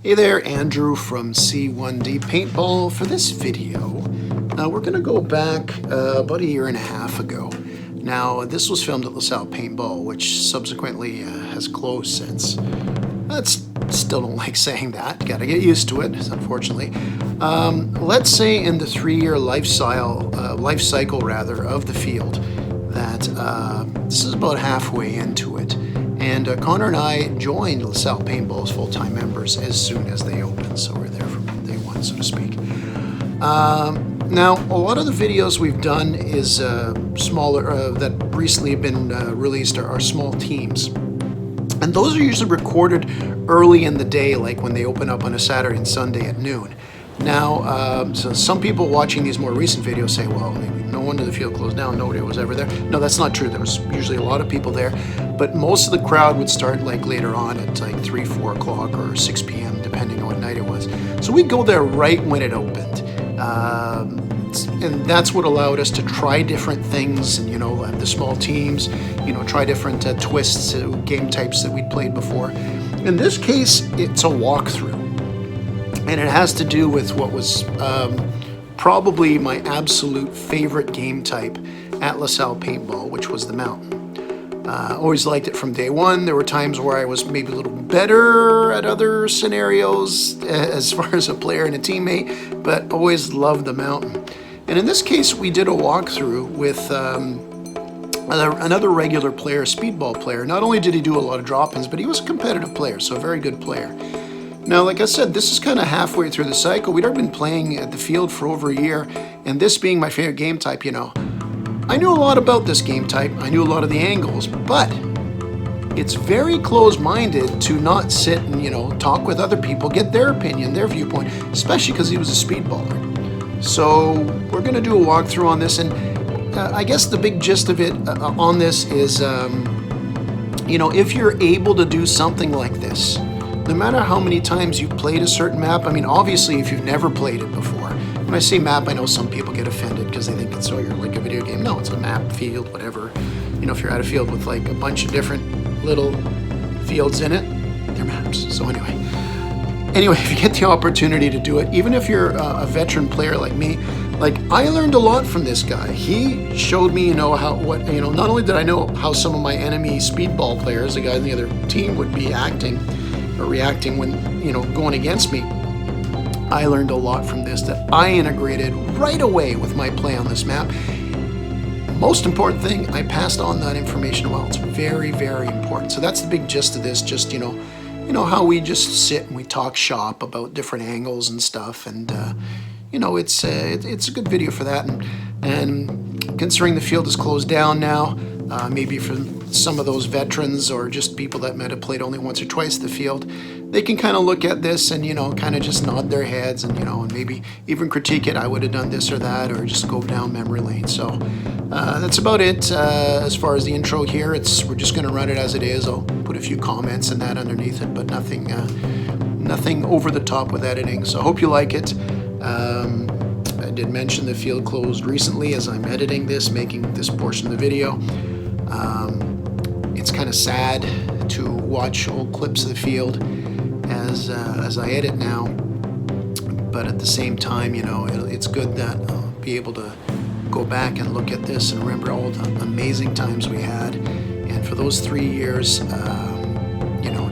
Hey there, Andrew from C1D Paintball. For this video, we're going to go back about a year and a half ago. Now, this was filmed at LaSalle Paintball, which subsequently has closed since. That's still don't like saying that. Got to get used to it, unfortunately. Let's say in the 3-year life cycle of the field, that this is about halfway into it. And Connor and I joined LaSalle Paintball as full-time members as soon as they opened, so we're there from day one, so to speak. Now, a lot of the videos we've done is smaller, that recently have been released are small teams. And those are usually recorded early in the day, like when they open up on a Saturday and Sunday at noon. Now, so some people watching these more recent videos say, well, no wonder the field closed down, nobody was ever there. No, that's not true. There was usually a lot of people there, but most of the crowd would start like later on at like 3, 4 o'clock or 6 p.m., depending on what night it was. So we'd go there right when it opened. And that's what allowed us to try different things and, the small teams, try different twists, game types that we'd played before. In this case, it's a walkthrough. And it has to do with what was probably my absolute favorite game type at LaSalle Paintball, which was the mountain. Always liked it from day one. There were times where I was maybe a little better at other scenarios as far as a player and a teammate, but always loved the mountain. And in this case, we did a walkthrough with another regular player, a Speedball player. Not only did he do a lot of drop-ins, but he was a competitive player, so a very good player. Now, like I said, this is kind of halfway through the cycle. We'd already been playing at the field for over a year, and this being my favorite game type, I knew a lot about this game type. I knew a lot of the angles, but it's very close-minded to not sit and, talk with other people, get their opinion, their viewpoint, especially because he was a speedballer. So we're going to do a walkthrough on this, and I guess the big gist of it on this is, if you're able to do something like this, no matter how many times you've played a certain map, obviously if you've never played it before. When I say map, I know some people get offended because they think it's you're like a video game. No, it's a map, field, whatever. If you're at a field with like a bunch of different little fields in it, they're maps. So anyway, if you get the opportunity to do it, even if you're a veteran player like me, I learned a lot from this guy. He showed me, not only did I know how some of my enemy speedball players, the guys on the other team, would be acting or reacting when, going against me. I learned a lot from this that I integrated right away with my play on this map. Most important thing, I passed on that information well. It's very, very important. So that's the big gist of this, just, how we just sit and we talk shop about different angles and stuff. And, it's a good video for that. And considering the field is closed down now, maybe for some of those veterans or just people that might have played only once or twice the field, they can kind of look at this and, kind of just nod their heads and, and maybe even critique it. I would have done this or that, or just go down memory lane. So that's about it as far as the intro here. We're just going to run it as it is. I'll put a few comments and that underneath it, but nothing over the top with editing. So I hope you like it. I did mention the field closed recently as I'm editing this, making this portion of the video. It's kind of sad to watch old clips of the field as I edit now, but at the same time, it's good that I'll be able to go back and look at this and remember all the amazing times we had, and for those 3 years,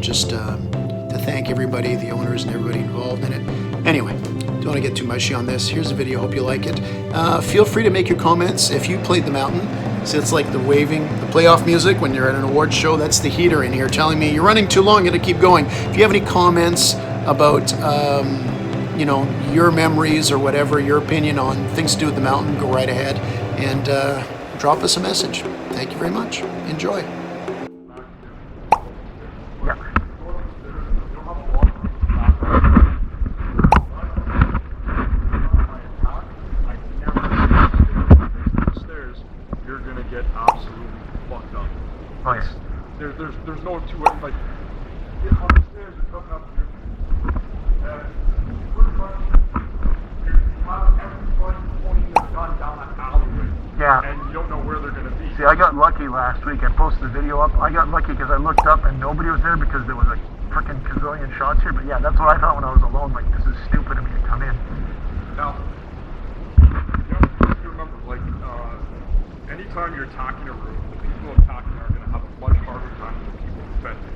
just to thank everybody, the owners and everybody involved in it. Anyway, don't want to get too mushy on this. Here's the video. Hope you like it. Feel free to make your comments if you played the mountain. So it's like the waving, the playoff music when you're at an award show. That's the heater in here telling me you're running too long, you gotta keep going. If you have any comments about, your memories or whatever, your opinion on things to do with the mountain, go right ahead and drop us a message. Thank you very much. Enjoy. Get absolutely fucked up. Nice. There's no two ways. Like, on the stairs, you're coming up here. Pretty much, you have everybody pointing their gun down an alleyway. Yeah. And you don't know where they're going to be. See, I got lucky last week. I posted the video up. I got lucky because I looked up and nobody was there because there was a freaking gazillion shots here, but yeah, that's what I thought when I was alone. Like, this is stupid of me to come in. Now, you have to remember, like, anytime you're attacking a room, the people attacking are going to have a much harder time than the people defending.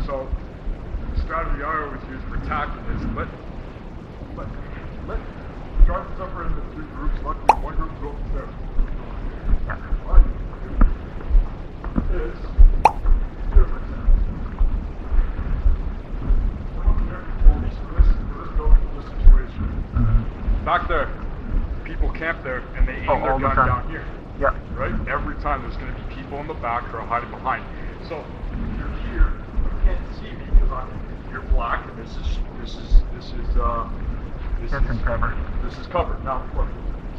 So, the strategy I always use for attacking is let drive the upper into three groups, let one group go upstairs. Yeah. What you do is, here's an example. Come up here for this building, this situation. Back there, people camp there and they aim their all the gun time. down here. Yeah. Right? Every time there's going to be people in the back who are hiding behind. So if you're here, you can't see me because you're black and this is That's in cover. This is covered. Now look,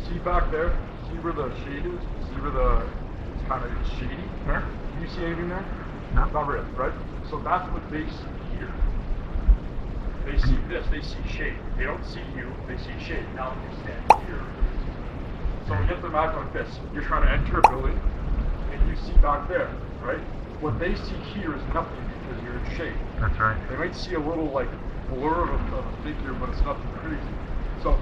see back there? See where the shade is? See where it's kind of shady? Yeah. Do you see anything there? No. Not really, right? So that's what they see here. They see this, they see shade. They don't see you, they see shade. Now if you stand here, so get the map like this. You're trying to enter a building and you see back there, right? What they see here is nothing because you're in shade. That's right. They might see a little like blur of a figure, but it's nothing crazy. So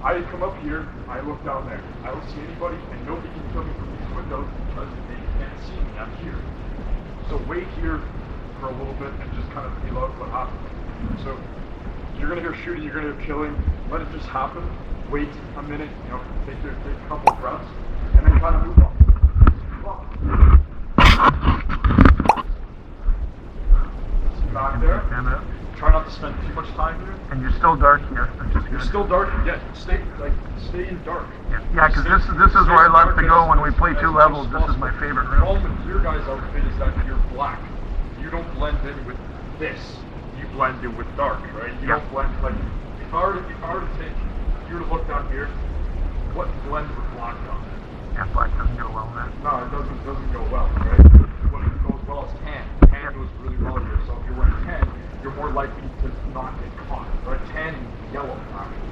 I come up here, I look down there. I don't see anybody and nobody can kill me from these windows because they can't see me. I'm here. So wait here for a little bit and just kind of feel out what happens. So you're gonna hear shooting, you're gonna hear killing. Let it just happen. Wait a minute, take a couple of breaths, and then kind of move on. Move on. See back there. Stand up. Try not to spend too much time here. And you're still dark here, which is You're good. still dark. Yeah, stay in dark. Yeah, because this is where I love to go when we play two levels. This is my favorite The room. problem with your guys' outfit is that you're black. You don't blend in with this. You blend in with dark, right? You Yeah. don't blend like if I were to take you were to look down here, what blends with black down there? Yeah, black doesn't go well there. No, it doesn't go well, right? What goes well is tan. Tan goes really well here. So if you're wearing tan, you're more likely to not get caught, right? Tan and yellow, actually.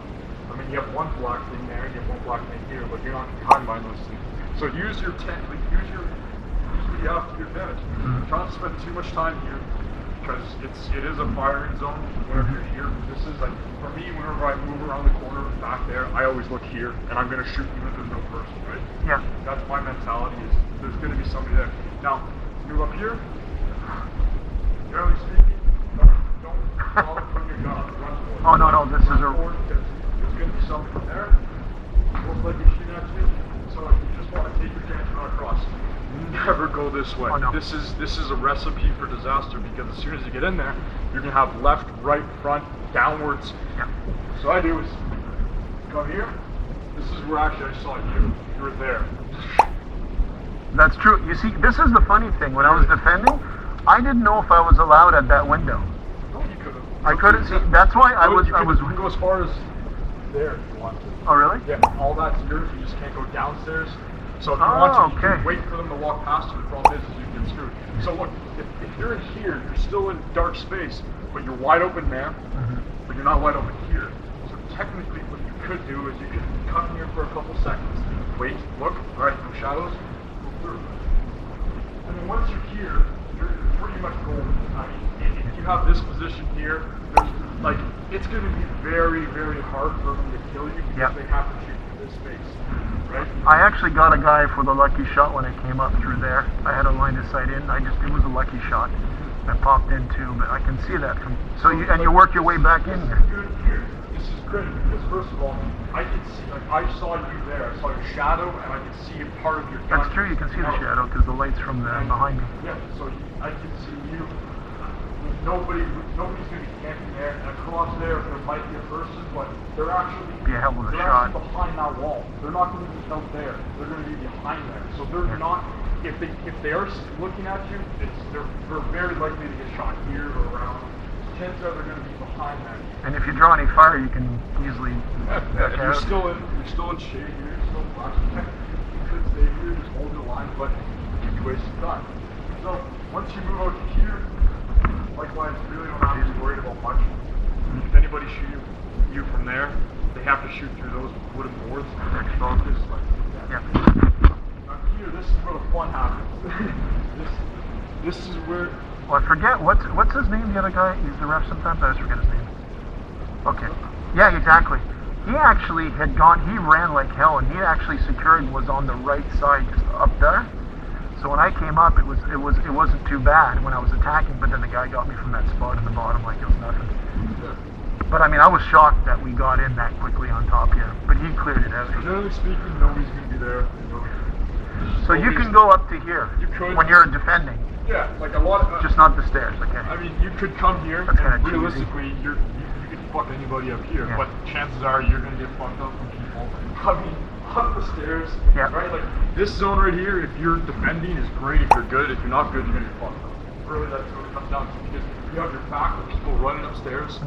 I mean, you have one black thing there, you have one black thing here, but you're not caught by those things. So use your tan, use what you have to your advantage. Try not to spend too much time here, because it is a firing zone whenever you're here. This is like, for me, whenever I move around the corner back there, I always look here, and I'm going to shoot even if there's no person, right? Yeah. That's my mentality, is there's going to be somebody there. Now, move up here, generally speaking, don't follow from your gun, run for it. Oh, no, this is Run forward, because there's going to be somebody there, most likely shooting at you, so you just want to take your chance and run across. Never go this way. Oh, no. This is a recipe for disaster, because as soon as you get in there, you're going to have left, right, front, downwards. Yeah. So I do is come here. This is where actually I saw you. You were there. That's true. You see, this is the funny thing. When I was defending, I didn't know if I was allowed at that window. No, you couldn't. I couldn't see. That's why I was. You can go as far as there if you want to. Oh, really? Yeah, all that's yours. You just can't go downstairs. So if you want to, you okay. can wait for them to walk past you. The problem is you get screwed. So look, if you're in here, you're still in dark space, but you're wide open there, but you're not wide open here. So technically, what you could do is you could come here for a couple seconds, wait, look, all right, no shadows, go through. And then once you're here, you're pretty much golden. I mean, if you have this position here, there's like, it's going to be very, very hard for them to kill you because they have to shoot through this space, right? I actually got a guy for the lucky shot when I came up through there. I had a line of sight in. It was a lucky shot. I popped into, but I can see that from. So you work your way back in here. This is great because first of all, I can see, like I saw you there. I saw your shadow, and I can see a part of your gun. That's true. You can see the shadow because the light's from behind me. Yeah, so I can see you. Nobody's going to be camping there, and across there might be a person, but they're actually Be a hell of a they're shot. actually behind that wall. They're not going to be out there. They're going to be behind there. So they're not. If they are looking at you, they're very likely to get shot here or around. Chances are they're going to be behind that. And if you draw any fire, you can easily. And you're still in shade here. You're still flashing. You could stay here, just hold your line, but you wasted time. So once you move out to here, likewise, you really don't have to be worried about much. If anybody shooting you from there, they have to shoot through those wooden boards. Focus, like that. Yeah. Now here, this is where the fun happens. this is where Well, I forget what's his name. The other guy, he's the ref sometimes. I always forget his name. Okay. Yeah, exactly. He actually had gone. He ran like hell, and he actually secured was on the right side, just up there. So when I came up, it wasn't too bad when I was attacking. But then the guy got me from that spot in the bottom like it was nothing. But I mean, I was shocked that we got in that quickly on top here. But he cleared it out. Generally speaking, nobody's going to be there. So you can go up to here You could. when you're defending, Yeah, like a lot of... just not the stairs. Okay. I mean, you could come here, That's kinda and cheesy. realistically, you could fuck anybody up here, Yeah. but chances are you're gonna get fucked up from people coming up the stairs, Yeah. right? Like, this zone right here, if you're defending, is great. If you're good, if you're not good, you're gonna get fucked up. Really, that's what it comes down to, because you have your back with people running upstairs,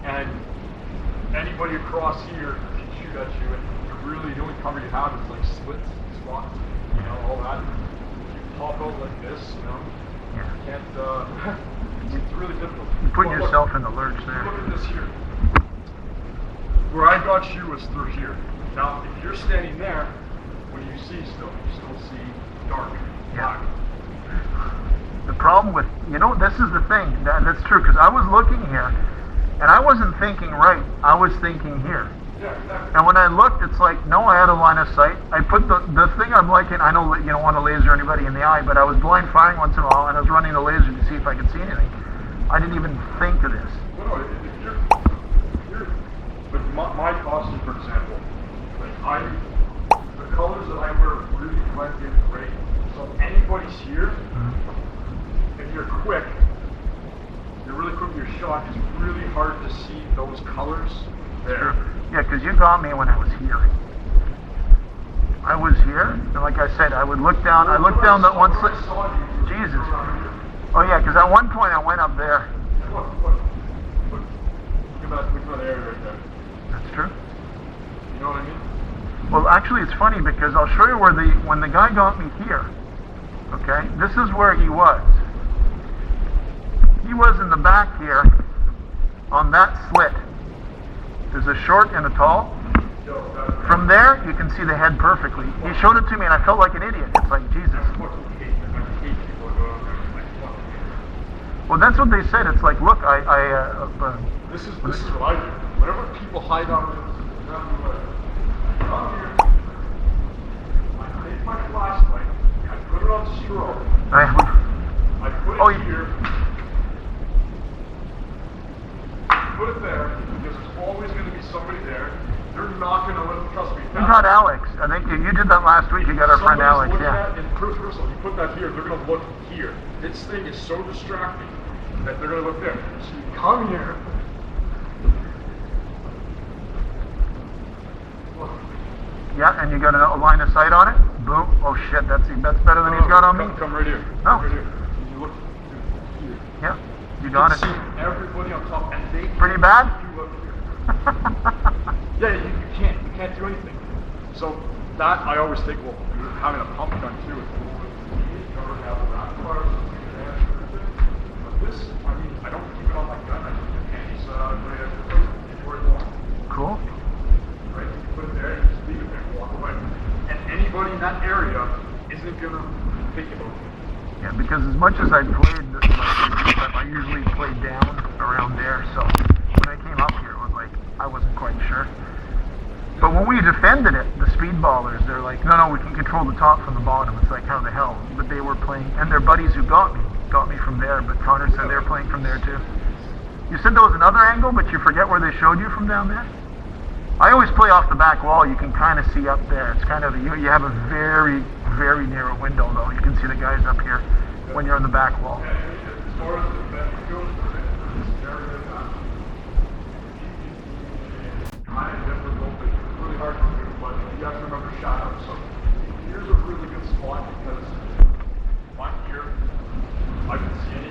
and anybody across here can shoot at you, and you really, the only cover you have is like slits, spots, all that. If you pop out like this, Yeah. you can't, it's really difficult. You're putting But look, yourself in the lurch there. Look at this here. Where I got you was through here. Now, if you're standing there, what do you see still? You still see dark, black. The problem with, this is the thing. That's true, because I was looking here, and I wasn't thinking right. I was thinking here. Yeah, exactly. And when I looked, it's like, no, I had a line of sight. I put the thing I'm liking, I know that you don't want to laser anybody in the eye, but I was blind firing once in a while, and I was running the laser to see if I could see anything. I didn't even think of this. No, if you're like my costume, for example, like the colors that I wear really blend in great. So if anybody's here, if you're quick, you're really quick with your shot, it's really hard to see those colors there. Yeah, because you got me when I was here. I was here, and like I said, I would look down. I looked down that one slit. Jesus. Oh yeah, because at one point I went up there. Look at that area right there. That's true. You know what I mean? Well, actually, it's funny because I'll show you where when the guy got me here. Okay, this is where he was. He was in the back here, on that slit. There's a short and a tall. From there, you can see the head perfectly. He showed it to me, and I felt like an idiot. It's like, Jesus. Well, that's what they said. It's like, look, This is what I do. Whenever people hide on me, come here. I take my flashlight, I put it on strobe, I put it here, put it there, because there's always going to be somebody there. They're not going to trust me. You got Alex. I think you did that last week. You got our friend Alex. Yeah. And first of all, you put that here, they're going to look here. This thing is so distracting that they're going to look there. So you come here. Yeah, and you got a line of sight on it. Boom. Oh shit, that's better than he's got on me. Come right here. Oh. Right here. You look here. Yeah, you got it. See everybody on top, and they Pretty bad? you look here. Yeah, you can't do anything. So that I always think, well, having a pump gun too. But this, I mean, I don't keep it on my gun. I keep the panties right at the place. Where it belongs. Cool. Right? You put it there, you just leave it there, and walk away. And anybody in that area isn't gonna think about it. Yeah, because as much as I played this I usually play down around there. So when I came up here, it was like I wasn't quite sure. But when we defended it, the Speedballers, they're like, no, we can control the top from the bottom. It's like, how the hell? But they were playing, and their buddies who got me from there. But Connor said they were playing from there too. You said there was another angle, but you forget where they showed you from down there? I always play off the back wall. You can kind of see up there. It's kind of, you have a very, very narrow window though. You can see the guys up here when you're on the back wall. As far as the defense goes, it's very good. I definitely don't think it's really hard to do, but you have to remember shadows. So here's a really good spot because I'm here. I can see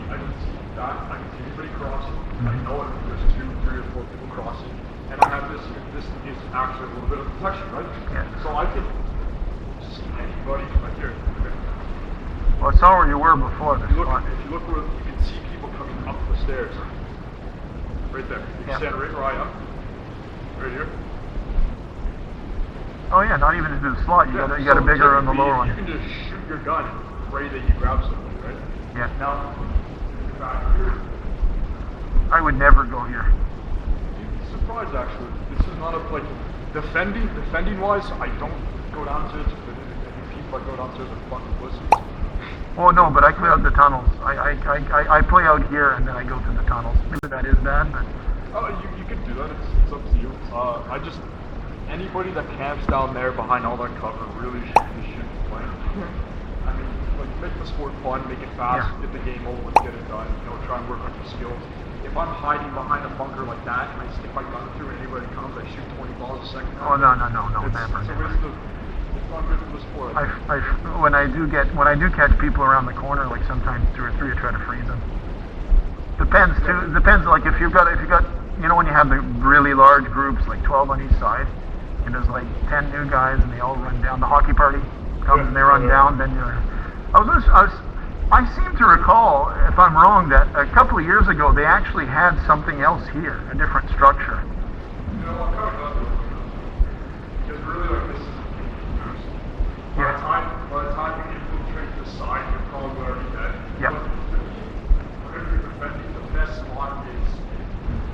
that. I can see anybody crossing. I know if there's 2, 3, or 4 people crossing. And I have this is actually a little bit of protection, right? Yeah. So I can see anybody right here. Well, I saw where you were before this If you spot. look where you can see people coming up the stairs. Right there. You can stand right where I am. Right here. Oh yeah, not even into the slot. You got a bigger on the lower one. You can just shoot your gun and pray that you grab somebody, right? Yeah. Now, back here. I would never go here. You'd be surprised actually. This is not a like defending wise. I don't go downstairs. But if people go downstairs and fucking pussies. Oh no, but I play out the tunnels. I play out here and then I go to the tunnels. Maybe that is bad, but You can do that. It's up to you. I just anybody that camps down there behind all that cover really shouldn't play. I mean, like make the sport fun, make it fast, Yeah. get the game over, with, get it done. You know, try and work on your skills. If I'm hiding behind a bunker like that and I stick my gun through and anybody comes, I shoot 20 balls a second. oh no, It's never. a waste of. It's not good for the sport. When I do catch people around the corner, like sometimes 2 or 3, I try to freeze them. Depends too. Depends, like if you've got you know when you have the really large groups like 12 on each side, and there's like 10 new guys and they all run down. The hockey party comes and they run down. Then you're. I seem to recall, if I'm wrong, that a couple of years ago they actually had something else here, a different structure. You know what? Kind of glad because really, like this is dangerous. By the time you infiltrate the side, you're probably already dead. Yeah. But whenever you're defending, the best spot is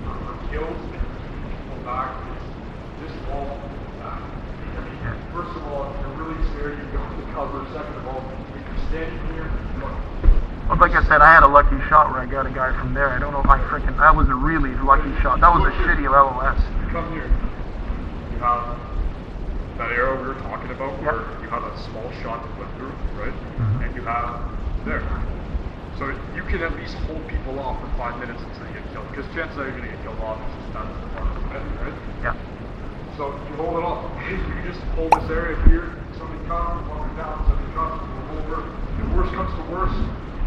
for kills and keeping people back. Is this wall back. I mean, first of all, if you're really scared, you go to cover. Second of all, if you're standing here, look. Well, like I said, I had a lucky shot where I got a guy from there. I don't know if that was a really lucky shot. That was a shitty LOS. Come here. You have that arrow we were talking about where you have a small shot to flip through, right? And you have there. So you can at least hold people off for 5 minutes until you get killed. Because chances are you're going to get killed off. It's just that's the part of the event, right? Yeah. So you hold it off. You just hold this area here. Somebody comes, walk it down, somebody comes, move over. If worst comes to worst,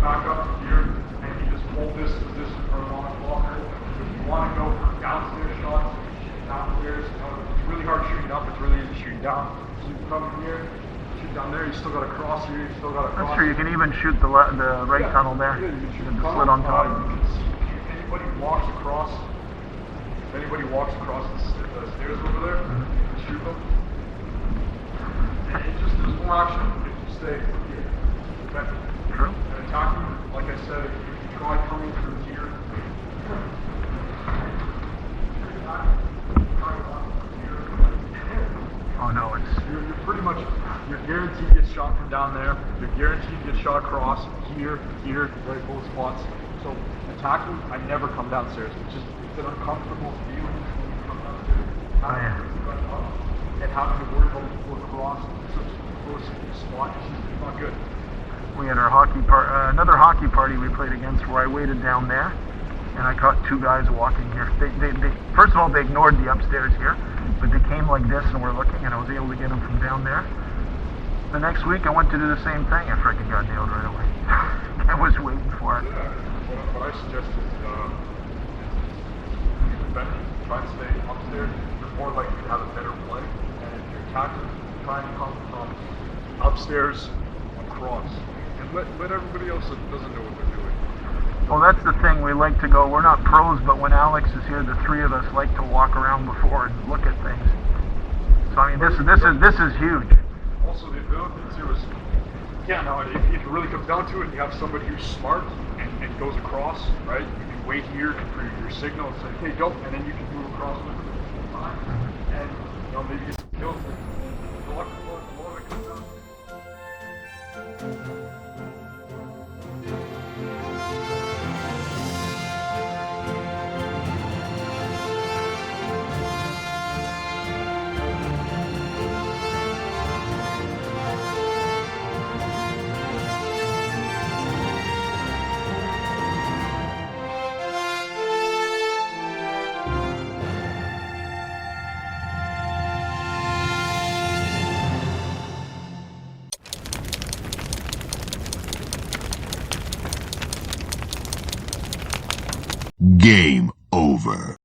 back up here, and you just hold this position for a long blocker. If you want to go for downstairs shots, you shoot downstairs. You know, it's really hard shooting up, it's really easy shooting down. So you come here, shoot down there, you still got to cross here, you still got to cross. That's true. You can even shoot the right tunnel there. Yeah, you can shoot and the slit on top. You can see if anybody walks across, the stairs over there, you can shoot them. And it just, there's more action if you stay here. Okay. True. And attacking, like I said, if you try coming through here, Oh no, you're pretty much, you're guaranteed to get shot from down there. You're guaranteed to get shot across here, right, both spots. So attacking, I never come downstairs. It's an uncomfortable feeling when you come downstairs. And having to worry about people across such a close spot, it's not good. we had our another hockey party we played against where I waited down there, and I caught 2 guys walking here. They first of all, they ignored the upstairs here, but they came like this and were looking, and I was able to get them from down there. The next week I went to do the same thing. I freaking got nailed right away. I was waiting for it. Yeah, what I suggest is try and stay upstairs. You're more likely to have a better play. And if you're attacking, try and come from upstairs across. And let everybody else that doesn't know what they're doing. Well, that's the thing. We like to go. We're not pros, but when Alex is here, the 3 of us like to walk around before and look at things. So I mean, this is huge. Also, the other thing too is, now if it really comes down to it, and you have somebody who's smart and goes across, right? You can wait here for your signal and say, hey, go, and then you can move across with it at the same time, and maybe get some kills. A lot of it comes down. Game over.